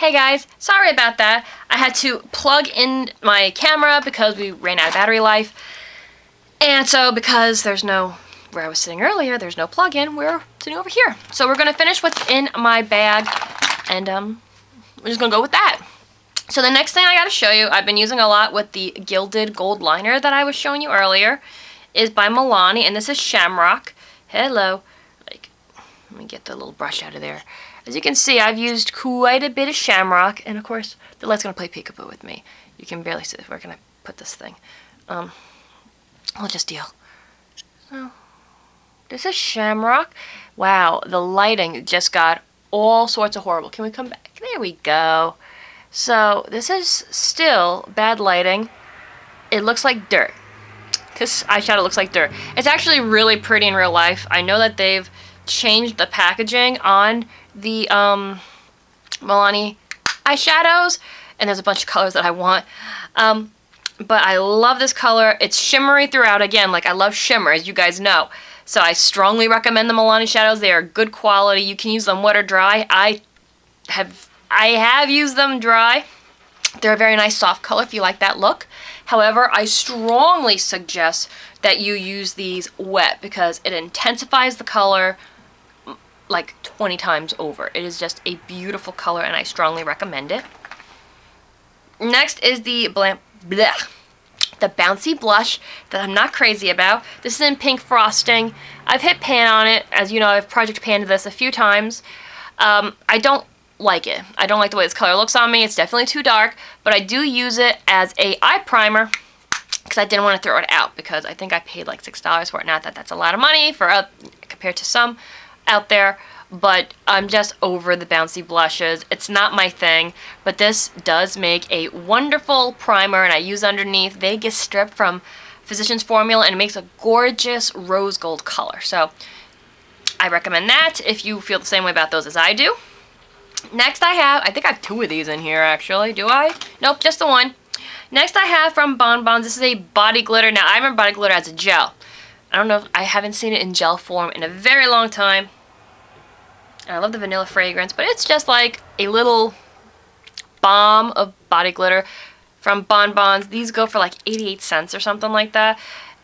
Hey guys, sorry about that. I had to plug in my camera because we ran out of battery life. And so because there's no, where I was sitting earlier, there's no plug-in, we're sitting over here. So we're gonna finish what's in my bag and we're just gonna go with that. So the next thing I gotta show you, I've been using a lot with the Gilded Gold Liner that I was showing you earlier, is by Milani, and this is Shamrock. Hello. Let me get the little brush out of there. As you can see, I've used quite a bit of Shamrock, and of course, the light's gonna play peekaboo with me. You can barely see where can I put this thing. I'll just deal. So, this is Shamrock. Wow, the lighting just got all sorts of horrible. Can we come back? There we go. So, this is still bad lighting. It looks like dirt. This eyeshadow looks like dirt. It's actually really pretty in real life. I know that they've changed the packaging on the Milani eyeshadows, and there's a bunch of colors that I want. But I love this color. It's shimmery throughout. Again, like I love shimmer, as you guys know. So I strongly recommend the Milani shadows. They are good quality. You can use them wet or dry. I have used them dry. They're a very nice soft color if you like that look. However, I strongly suggest that you use these wet because it intensifies the color like 20 times over. It is just a beautiful color and I strongly recommend it. Next is the Bouncy Blush that I'm not crazy about. This is in Pink Frosting. I've hit pan on it. As you know, I've project panned this a few times. I don't like it. I don't like the way this color looks on me. It's definitely too dark, but I do use it as a eye primer because I didn't want to throw it out because I think I paid like $6 for it. Not that that's a lot of money for compared to some out there, but I'm just over the bouncy blushes. It's not my thing, but this does make a wonderful primer, and I use underneath Vegas Strip from Physicians Formula, and it makes a gorgeous rose gold color. So I recommend that if you feel the same way about those as I do. Next I think I have two of these in here actually. Do I? Nope, just the one. Next I have from Bon Bons. This is a body glitter. Now I remember body glitter as a gel. I don't know if I haven't seen it in gel form in a very long time. I love the vanilla fragrance, but it's just like a little bomb of body glitter from Bon Bons. These go for like 88 cents or something like that.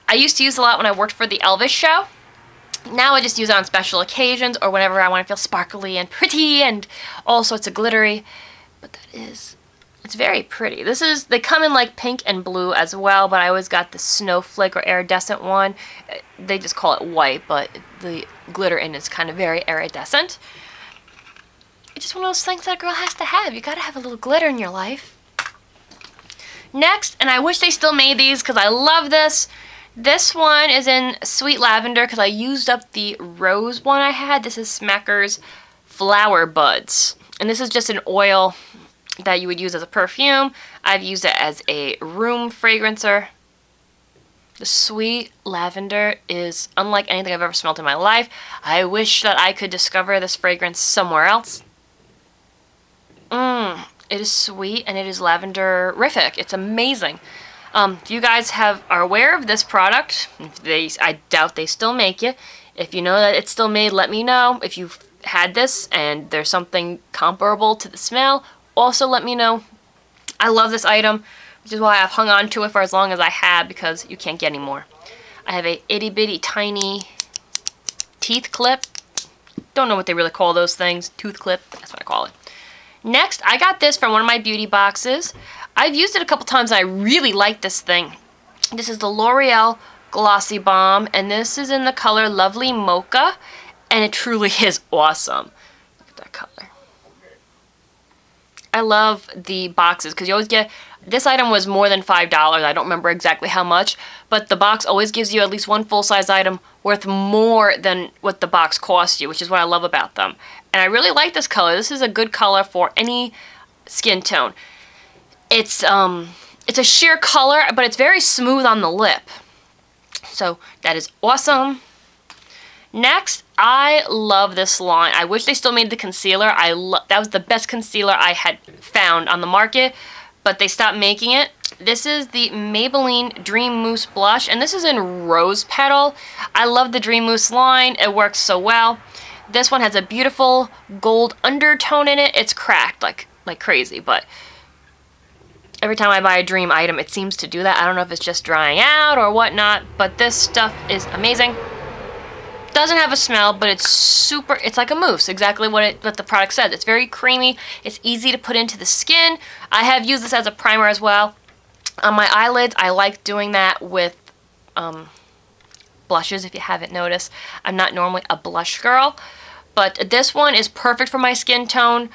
I used to use a lot when I worked for the Elvis show. Now I just use it on special occasions or whenever I want to feel sparkly and pretty and all sorts of glittery. But it's very pretty. They come in like pink and blue as well, but I always got the snowflake or iridescent one. They just call it white, but the glitter in it is kind of very iridescent. It's just one of those things that a girl has to have. You gotta have a little glitter in your life. Next, and I wish they still made these because I love this. This one is in Sweet Lavender because I used up the rose one I had. This is Smacker's Flower Buds. And this is just an oil that you would use as a perfume. I've used it as a room fragrancer. The Sweet Lavender is unlike anything I've ever smelled in my life. I wish that I could discover this fragrance somewhere else. It is sweet and it is lavender-rific. It's amazing. If you guys are aware of this product, I doubt they still make it. If you know that it's still made, let me know. If you've had this and there's something comparable to the smell, also let me know. I love this item, which is why I've hung on to it for as long as I have because you can't get any more. I have a itty bitty tiny teeth clip. Don't know what they really call those things. Tooth clip, that's what I call it. Next, I got this from one of my beauty boxes. I've used it a couple times and I really like this thing. This is the L'Oreal Glossy Balm, and this is in the color Lovely Mocha, and it truly is awesome. Look at that color. I love the boxes because you always get, this item was more than $5. I don't remember exactly how much, but the box always gives you at least one full-size item worth more than what the box costs you, which is what I love about them. And I really like this color. This is a good color for any skin tone. It's a sheer color, but it's very smooth on the lip. So that is awesome. Next, I love this line. I wish they still made the concealer. That was the best concealer I had found on the market, but they stopped making it. This is the Maybelline Dream Mousse Blush, and this is in Rose Petal. I love the Dream Mousse line. It works so well. This one has a beautiful gold undertone in it. It's cracked, like like crazy, but every time I buy a Dream item, it seems to do that. I don't know if it's just drying out or whatnot, but this stuff is amazing. Doesn't have a smell, but it's super, it's like a mousse, exactly what the product says. It's very creamy, it's easy to put into the skin. I have used this as a primer as well. On my eyelids, I like doing that with blushes, if you haven't noticed. I'm not normally a blush girl, but this one is perfect for my skin tone.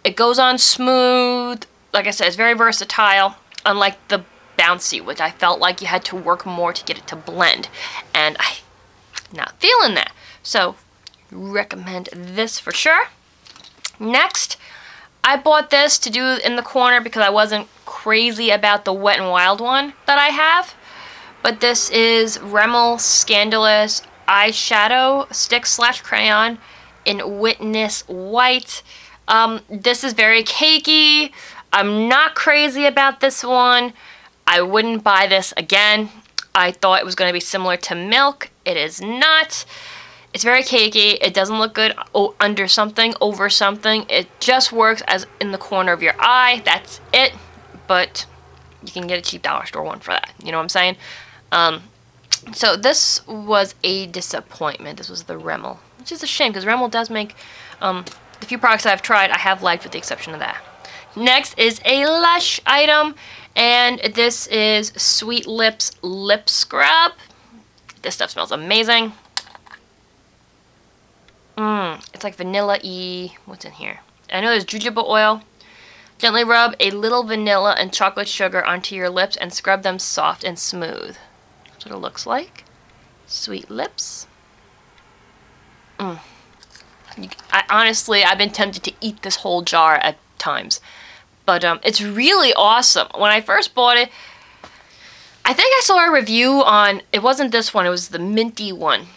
It goes on smooth. Like I said, it's very versatile, unlike the Bouncy, which I felt like you had to work more to get it to blend. And I'm not feeling that. So, recommend this for sure. Next, I bought this to do in the corner because I wasn't crazy about the Wet n Wild one that I have. But this is Rimmel Scandalous eyeshadow stick / crayon in Witness White. This is very cakey. I'm not crazy about this one. I wouldn't buy this again. I thought it was going to be similar to Milk. It is not. It's very cakey. It doesn't look good under something, over something. It just works as in the corner of your eye. That's it. But you can get a cheap dollar store one for that. You know what I'm saying? So this was a disappointment. This was the Rimmel, which is a shame because Rimmel does make the few products that I've tried I have liked with the exception of that. Next is a Lush item, and this is Sweet Lips Lip Scrub. This stuff smells amazing. It's like vanilla-y. What's in here? I know there's jojoba oil. Gently rub a little vanilla and chocolate sugar onto your lips and scrub them soft and smooth. That's what it looks like. Sweet Lips. Honestly, I've been tempted to eat this whole jar at times. But it's really awesome. When I first bought it, I think I saw a review on, it wasn't this one, it was the minty one.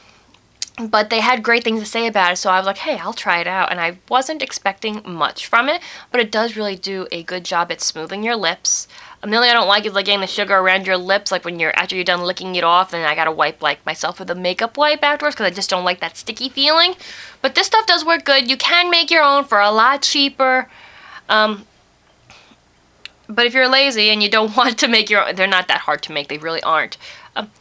But they had great things to say about it, so I was like, hey, I'll try it out. And I wasn't expecting much from it, but it does really do a good job at smoothing your lips. The only thing I don't like is like getting the sugar around your lips, like when after you're done licking it off, then I gotta wipe like myself with a makeup wipe afterwards because I just don't like that sticky feeling. But this stuff does work good. You can make your own for a lot cheaper. But if you're lazy and you don't want to make your own, they're not that hard to make. They really aren't.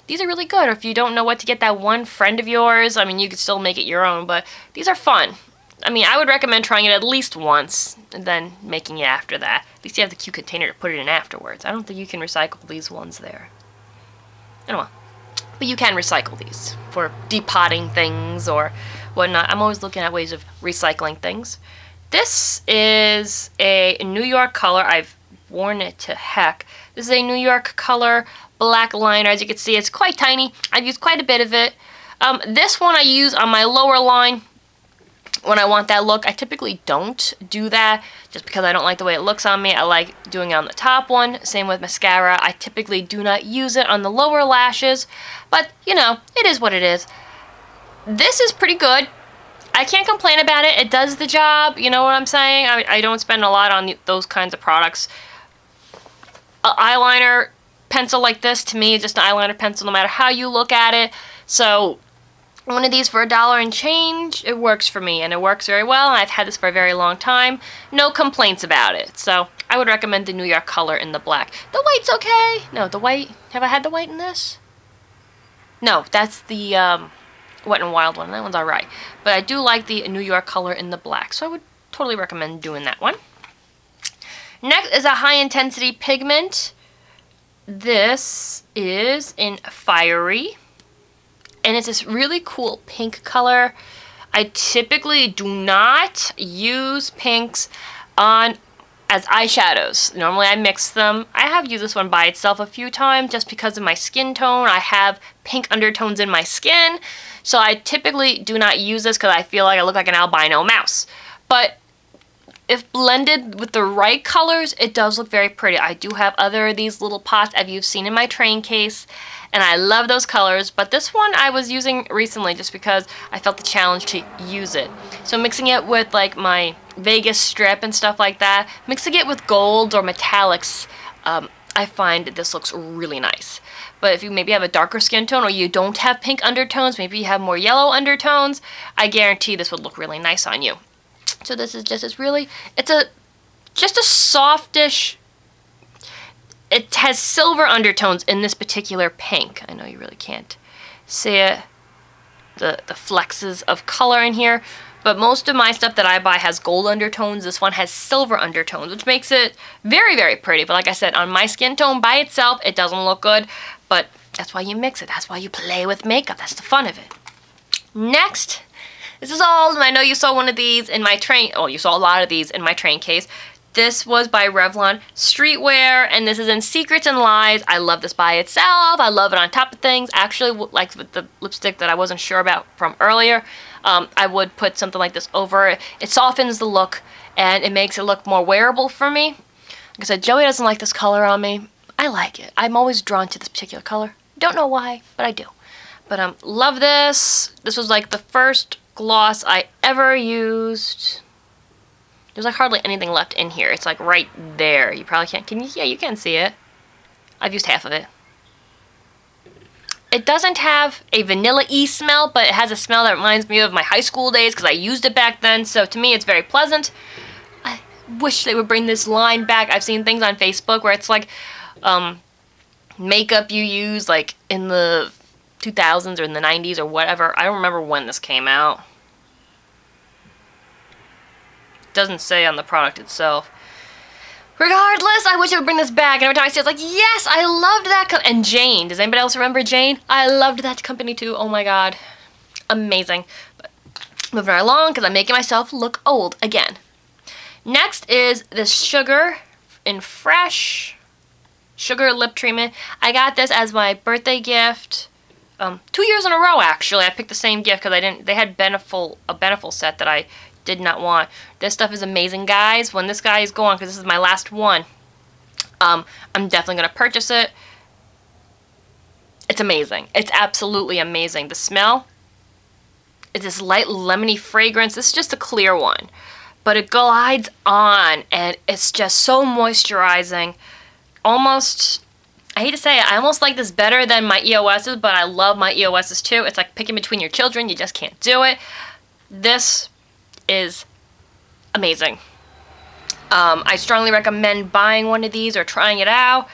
These are really good. Or if you don't know what to get that one friend of yours, I mean, you could still make it your own, but these are fun. I mean, I would recommend trying it at least once and then making it after that. At least you have the cute container to put it in afterwards. I don't think you can recycle these ones there. I don't know. But you can recycle these for depotting things or whatnot. I'm always looking at ways of recycling things. This is a New York color. I've worn it to heck. This is a New York color black liner. As you can see, it's quite tiny. I've used quite a bit of it. This one I use on my lower line when I want that look. I typically don't do that just because I don't like the way it looks on me. I like doing it on the top one. Same with mascara. I typically do not use it on the lower lashes, but you know, it is what it is. This is pretty good. I can't complain about it. It does the job. You know what I'm saying? I don't spend a lot on those kinds of products. An eyeliner pencil like this, to me, is just an eyeliner pencil no matter how you look at it. So one of these for $1 and change, it works for me, and it works very well. I've had this for a very long time. No complaints about it. So I would recommend the New York color in the black. The white's okay. No, the white. Have I had the white in this? No, that's the Wet n Wild one. That one's alright. But I do like the New York color in the black, so I would totally recommend doing that one. Next is a high intensity pigment. This is in Fiery, and it's this really cool pink color. I typically do not use pinks as eyeshadows. Normally I mix them. I have used this one by itself a few times just because of my skin tone. I have pink undertones in my skin, so I typically do not use this because I feel like I look like an albino mouse. But if blended with the right colors, it does look very pretty. I do have other of these little pots as you've seen in my train case, and I love those colors, but this one I was using recently just because I felt the challenge to use it. So mixing it with like my Vegas strip and stuff like that, mixing it with golds or metallics, I find that this looks really nice. But if you maybe have a darker skin tone or you don't have pink undertones, maybe you have more yellow undertones, I guarantee this would look really nice on you. So this is just, it's just a softish, it has silver undertones in this particular pink. I know you really can't see it, the flexes of color in here, but most of my stuff that I buy has gold undertones. This one has silver undertones, which makes it very, very pretty. But like I said, on my skin tone by itself, it doesn't look good, but that's why you mix it. That's why you play with makeup. That's the fun of it. Next, this is all, and I know you saw one of these in my train, oh, you saw a lot of these in my train case. This was by Revlon Streetwear, and this is in Secrets and Lies. I love this by itself. I love it on top of things. Actually, like with the lipstick that I wasn't sure about from earlier, I would put something like this over it. It softens the look, and it makes it look more wearable for me. Like I said, Joey doesn't like this color on me. I like it. I'm always drawn to this particular color. Don't know why, but I do. But love this. This was like the first gloss I ever used. There's like hardly anything left in here. It's like right there. You probably can't, can you? Yeah, you can see it. I've used half of it. It doesn't have a vanilla-y smell, but it has a smell that reminds me of my high school days because I used it back then. So to me, it's very pleasant. I wish they would bring this line back. I've seen things on Facebook where it's like makeup you use like in the 2000s or in the 90s or whatever. I don't remember when this came out. Doesn't say on the product itself. Regardless, I wish I would bring this back. And every time I see it, it's like, yes, I loved that. And Jane. Does anybody else remember Jane? I loved that company too. Oh my god. Amazing. But moving right along because I'm making myself look old again. Next is this Sugar in Fresh Sugar Lip Treatment. I got this as my birthday gift. 2 years in a row, actually. I picked the same gift because they had a Beneful set that I did not want. This stuff is amazing, guys. When this guy is gone, because this is my last one, I'm definitely going to purchase it. It's amazing. It's absolutely amazing. The smell is this light lemony fragrance. This is just a clear one, but it glides on, and it's just so moisturizing. Almost, I hate to say it, I almost like this better than my EOS's, but I love my EOS's too. It's like picking between your children. You just can't do it. This is amazing. I strongly recommend buying one of these or trying it out.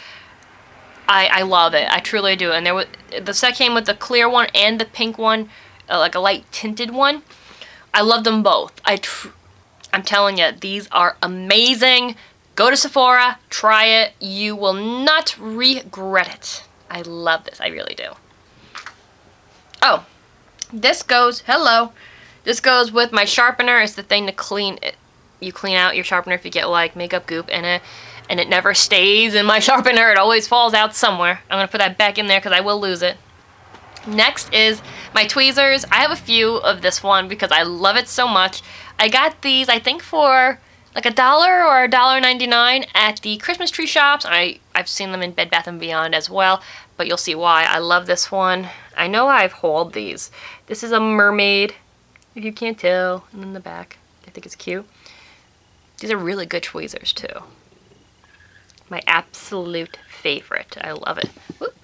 I love it. I truly do. And the set came with the clear one and the pink one, like a light tinted one. I love them both. I'm telling you, these are amazing. Go to Sephora, try it. You will not regret it. I love this. I really do. Oh, this goes, hello. This goes with my sharpener. It's the thing to clean it. You clean out your sharpener if you get like makeup goop in it, and it never stays in my sharpener. It always falls out somewhere. I'm going to put that back in there because I will lose it. Next is my tweezers. I have a few of this one because I love it so much. I got these, I think, for like $1 or $1.99 at the Christmas tree shops. I've seen them in Bed Bath & Beyond as well, but you'll see why. I love this one. I know I've hauled these. This is a mermaid, if you can't tell, and in the back. I think it's cute. These are really good tweezers too. My absolute favorite. I love it. Whoop.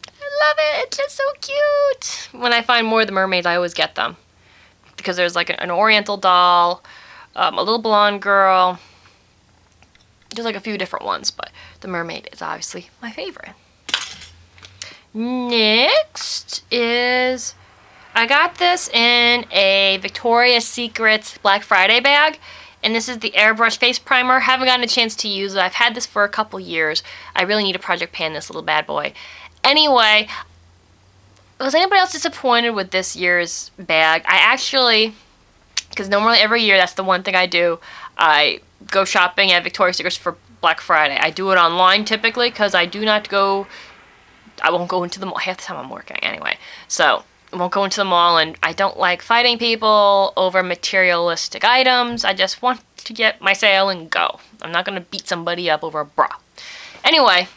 I love it. It's just so cute. When I find more of the mermaids, I always get them. Because there's like an oriental doll, a little blonde girl. There's like a few different ones, but the mermaid is obviously my favorite. Next is, I got this in a Victoria's Secret Black Friday bag, and this is the Airbrush Face Primer. Haven't gotten a chance to use it. I've had this for a couple years. I really need to project pan this little bad boy. Anyway, was anybody else disappointed with this year's bag? I actually, because normally every year that's the one thing I do, I go shopping at Victoria's Secret for Black Friday. I do it online typically because I do not go, I won't go into the mall. Half the time I'm working anyway. So I won't go into the mall, and I don't like fighting people over materialistic items. I just want to get my sale and go. I'm not going to beat somebody up over a bra. Anyway,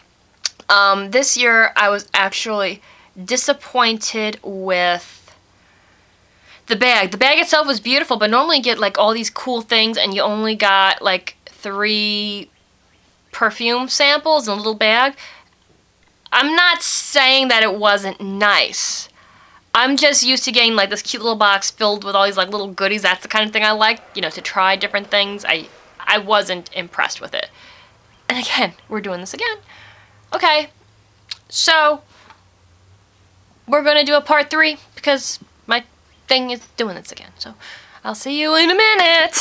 this year I was actually disappointed with the bag. The bag itself was beautiful, but normally you get like all these cool things and you only got like 3 perfume samples in a little bag. I'm not saying that it wasn't nice. I'm just used to getting like this cute little box filled with all these like little goodies. That's the kind of thing I like, you know, to try different things. I I wasn't impressed with it. And again, we're doing this again. Okay, so we're gonna do a part 3 because my thing is doing this again. So I'll see you in a minute.